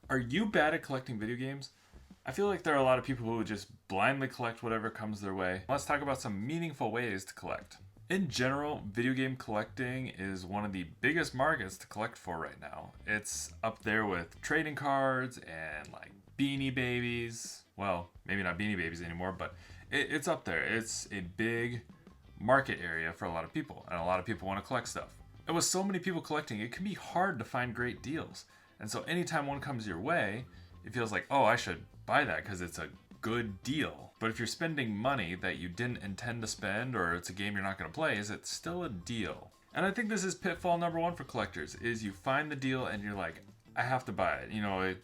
Are you bad at collecting video games? I feel like there are a lot of people who just blindly collect whatever comes their way. Let's talk about some meaningful ways to collect. In general, video game collecting is one of the biggest markets to collect for right now. It's up there with trading cards and like beanie babies. Well, maybe not beanie babies anymore, but it's up there. It's a big market area for a lot of people, and a lot of people want to collect stuff. And with so many people collecting, it can be hard to find great deals. And so anytime one comes your way, it feels like, oh, I should buy that because it's a good deal. But if you're spending money that you didn't intend to spend, or it's a game you're not going to play, is it still a deal? And I think this is pitfall number one for collectors, is you find the deal and you're like, I have to buy it.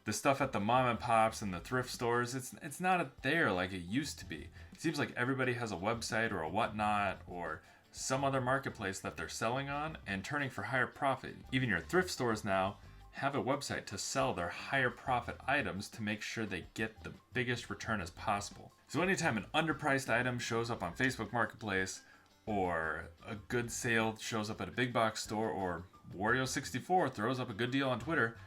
The stuff at the mom and pops and the thrift stores, it's not there like it used to be. It seems like everybody has a website or a whatnot or some other marketplace that they're selling on and turning for higher profit. Even your thrift stores now have a website to sell their higher profit items to make sure they get the biggest return as possible. So anytime an underpriced item shows up on Facebook Marketplace, or a good sale shows up at a big box store, or Wario64 throws up a good deal on Twitter,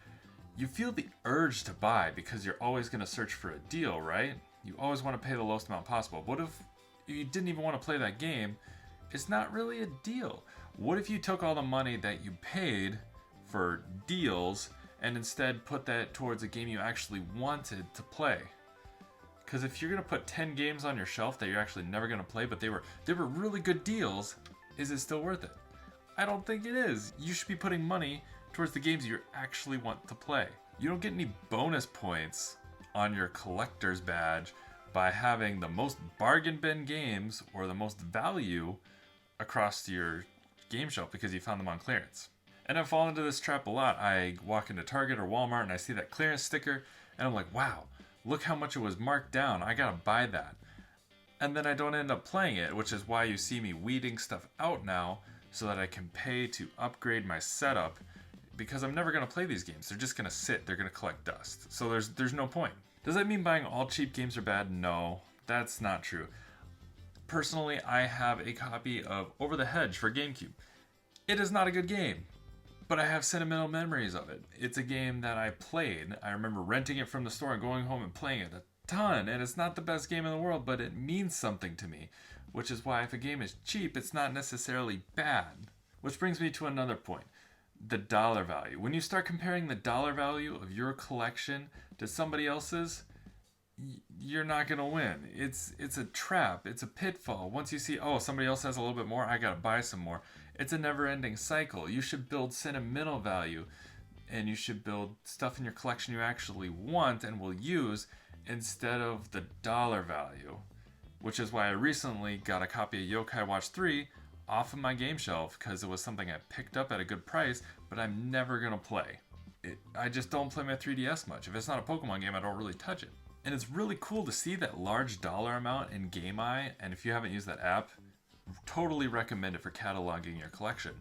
you feel the urge to buy because you're always going to search for a deal, right? You always want to pay the lowest amount possible. What if you didn't even want to play that game? It's not really a deal. What if you took all the money that you paid for deals and instead put that towards a game you actually wanted to play? Because if you're going to put 10 games on your shelf that you're actually never going to play, but they were really good deals, is it still worth it? I don't think it is. You should be putting money towards the games you actually want to play. You don't get any bonus points on your collector's badge by having the most bargain bin games or the most value across your game shelf because you found them on clearance. And I've fallen into this trap a lot. I walk into Target or Walmart and I see that clearance sticker and I'm like, wow, look how much it was marked down. I gotta buy that. And then I don't end up playing it, which is why you see me weeding stuff out now so that I can pay to upgrade my setup, because I'm never gonna play these games. They're just gonna sit, they're gonna collect dust. So there's no point. Does that mean buying all cheap games are bad? No, that's not true. Personally, I have a copy of Over the Hedge for GameCube. It is not a good game, but I have sentimental memories of it. It's a game that I played. I remember renting it from the store and going home and playing it a ton, and it's not the best game in the world, but it means something to me, which is why if a game is cheap, it's not necessarily bad. Which brings me to another point, the dollar value. When you start comparing the dollar value of your collection to somebody else's, you're not gonna win. It's a trap. It's a pitfall. Once you see, oh, somebody else has a little bit more, I gotta buy some more. It's a never-ending cycle. You should build sentimental value, and you should build stuff in your collection you actually want and will use instead of the dollar value. Which is why I recently got a copy of Yokai Watch 3 off of my game shelf because it was something I picked up at a good price, but I'm never gonna play. I just don't play my 3DS much. If it's not a Pokemon game, I don't really touch it. And it's really cool to see that large dollar amount in gameeye, and if you haven't used that app, totally recommend it for cataloging your collection.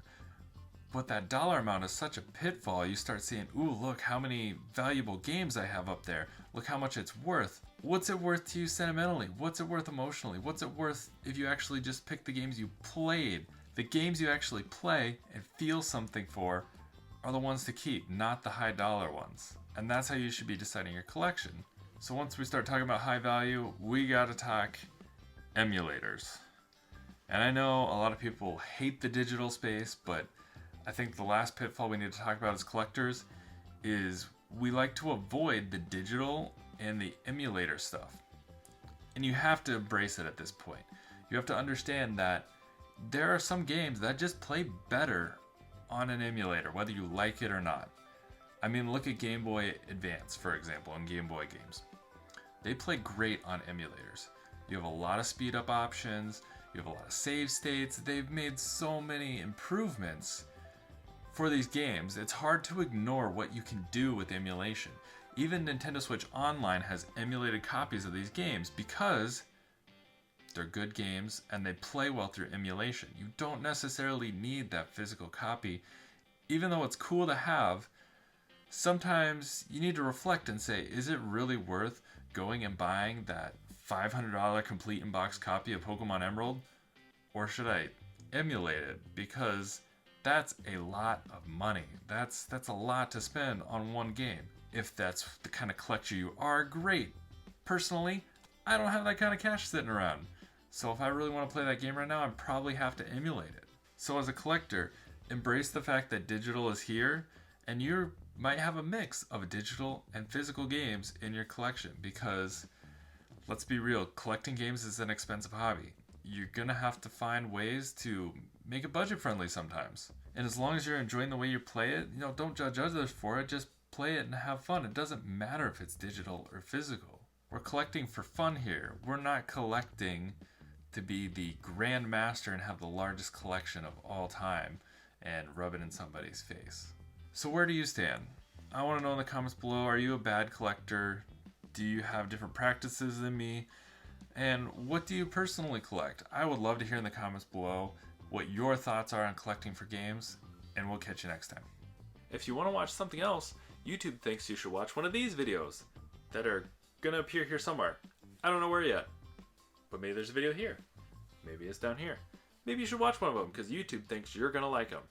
But that dollar amount is such a pitfall. You start seeing, ooh, look how many valuable games I have up there. Look how much it's worth. What's it worth to you sentimentally? What's it worth emotionally? What's it worth if you actually just pick the games you played? The games you actually play and feel something for are the ones to keep, not the high dollar ones. And that's how you should be deciding your collection. So once we start talking about high value, we gotta talk emulators. And I know a lot of people hate the digital space, but I think the last pitfall we need to talk about as collectors is we like to avoid the digital and the emulator stuff. And you have to embrace it at this point. You have to understand that there are some games that just play better on an emulator, whether you like it or not. I mean, look at Game Boy Advance, for example, and Game Boy games. They play great on emulators. You have a lot of speed up options, you have a lot of save states. They've made so many improvements for these games. It's hard to ignore what you can do with emulation. Even Nintendo Switch Online has emulated copies of these games because they're good games and they play well through emulation. You don't necessarily need that physical copy. Even though it's cool to have, sometimes you need to reflect and say, is it really worth going and buying that $500 complete in-box copy of Pokemon Emerald? Or should I emulate it? Because that's a lot of money. That's a lot to spend on one game. If that's the kind of collector you are, great. Personally, I don't have that kind of cash sitting around. So if I really want to play that game right now, I'd probably have to emulate it. So as a collector, embrace the fact that digital is here, and you might have a mix of digital and physical games in your collection, because let's be real, collecting games is an expensive hobby. You're gonna have to find ways to make it budget friendly sometimes. And as long as you're enjoying the way you play it, don't judge others for it, just play it and have fun. It doesn't matter if it's digital or physical. We're collecting for fun here. We're not collecting to be the grand master and have the largest collection of all time and rub it in somebody's face. So where do you stand? I want to know in the comments below, are you a bad collector? Do you have different practices than me? And what do you personally collect? I would love to hear in the comments below what your thoughts are on collecting for games, and we'll catch you next time. If you want to watch something else, YouTube thinks you should watch one of these videos that are gonna appear here somewhere. I don't know where yet, but maybe there's a video here. Maybe it's down here. Maybe you should watch one of them because YouTube thinks you're gonna like them.